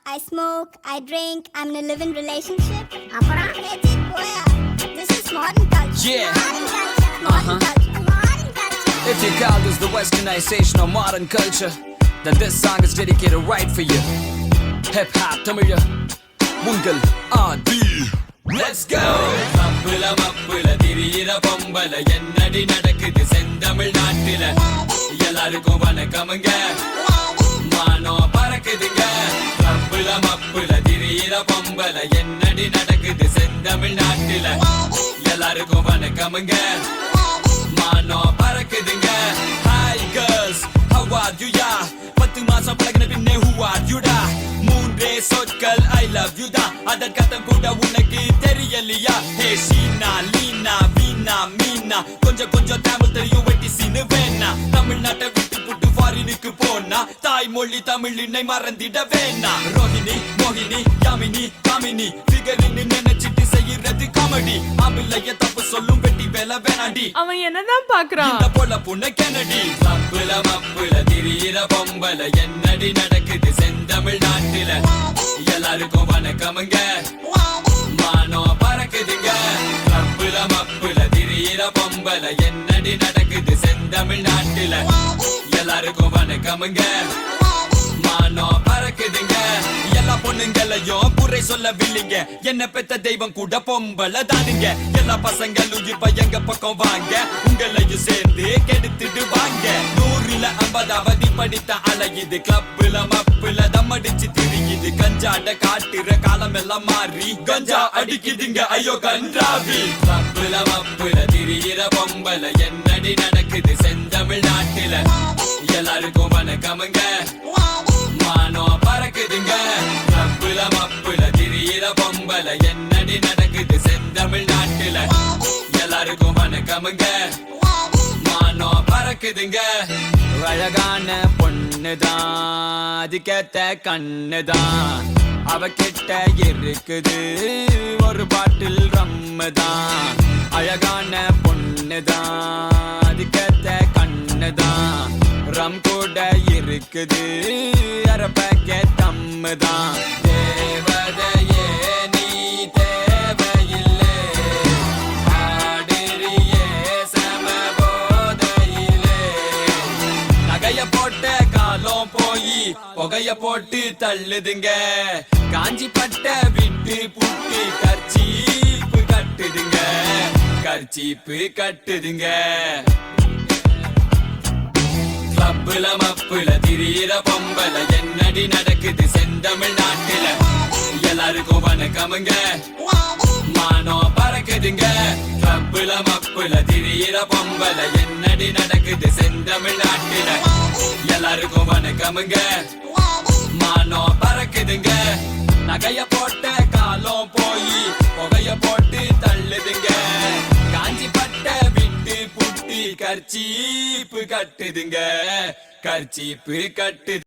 I smoke, I drink, I'm in a live-in relationship. That's it, boya. This is modern culture. Yeah. Modern culture. Modern culture. Modern culture. If you call this the westernization of modern culture, then this song is dedicated right for you. Hip hop தமிழ உங்கள் ஆதி. Let's go. மப்புல மப்புல திரியிற பொம்பல என்னடி நடக்குது செந்தமிழ் நாட்டில எல்லாருக்கும் வணக்கமுங்க மானோ பறக்குதுங்க மப்புல மப்புல திரியிற பொம்பல என்னடி நடக்குது செந்தமிழ் நாட்டில எல்லாருக்கும் வணக்கமுங்க மானோ பறக்குதுங்க. Hi girls, how are you ya? 10 மாசம் பழகின பின்னே who are you da? மூன்றே சொற்கள் I love you da. அதற்கத்தம் கூட உனக்கு தெரியலையா? ஹே ஷீனா லீனா வீணா மீனா கொஞ்சம் கொஞ்சம் தமிழ் தெரியும் வெட்டி சீனு வேணா. தமிழ்நாட்டை விட்டு புட்டு ஃபாரினுக்கு போனா தாய்மொழி தமிழினை மறந்திட வேணா. ரோஹிணி மோகினி யாமினி காமினி ஃபிகரின்னு நினைச்சிட்டு செய்யறது காமெடி. ஆம்பிள்ளைய தப்பு சொல்லும் வெட்டி வேலை வேணாண்டி. அவன் என்னதான் பாக்குறான்? இந்த போல புண்ண கெனடி. மப்புல மப்புல திரியிற பொம்பல என்னடி நடக்குது செந்தமிழ் நாட்டில எல்லாருக்கும் வணக்கமுங்க மானோ பறக்குதுங்க. மப்புல மப்புல திரியிற பொம்பல என்னடி நடக்குது செந்தமிழ் நாட்டில எல்லாருக்கும் வணக்கமுங்க மானோ பறக்குதுங்க. எல்லா பொண்ணுங்களையும் குறை சொல்லவில்லைங்க, என்ன பெத்த தெய்வம் கூட பொம்பளை தானுங்க. எல்லா பசங்களும் இப்ப எங்க பக்கம் வாங்க, உங்களையும் சேர்ந்து கெடுத்துட்டு வாங்க. 100ல் 50வது படித்த அலையுது கிளப்புல மப்புல தம்மடிச்சு திரியுது. கஞ்சாட காட்டுற காலம் எல்லாம் மாறி கஞ்சா அடிக்குதுங்க ஐயோ கன்றாவி. மப்புல மப்புல திரியிற பொம்பல என்னடி நடக்குது செந்தமிழ் நாட்டில எல்லாருக்கும் வணக்கமுங்க மானோ பறக்குதுங்க. மப்புல மப்புல திரியிற பொம்பல என்னடி நடக்குது செந்தமிழ் நாட்டில எல்லாருக்கும் வணக்கமுங்க மானோ பறக்குதுங்க. அழகான பொண்ணுதான், அதுக்கேத்த கண்ணுதான், அவகிட்ட இருக்குது ஒரு பாட்டில் ரம்முதான். அழகான பொண்ணுதான், அதுக்கேத்த கண்ணுதான், ரம் கூட இருக்குது அரை பேக்கெட் தம்முதான். தேவதையே நீ தேவையில்லை ஆடிரியே சமபோதையிலே. நகைய போட்ட காலம் போய் புகைய போட்டு தள்ளுதுங்க. காஞ்சி பட்ட விட்டு புட்டு கர்ச்சீப்பு கட்டுதுங்க கர்ச்சீப்பு கட்டுதுங்க. மப்புல மப்புல திரியிற பொம்பல என்னடி நடக்குது செந்தமிழ் நாட்டில எல்லாருக்கும் வணக்கமுங்க மானோ பறக்குதுங்க. மப்புல மப்புல திரியிற பொம்பல என்னடி நடக்குது செந்தமிழ் நாட்டில எல்லாருக்கும் வணக்கமுங்க மானோ பறக்குதுங்க. நகைய போட்ட காலம் போய் புகைய போட்டு தள்ளுதுங்க. காஞ்சி பட்ட விட்டு புட்டி கர்ச்சீப்பு கட்டுதுங்க கர்ச்சீப்பு கட்டுது.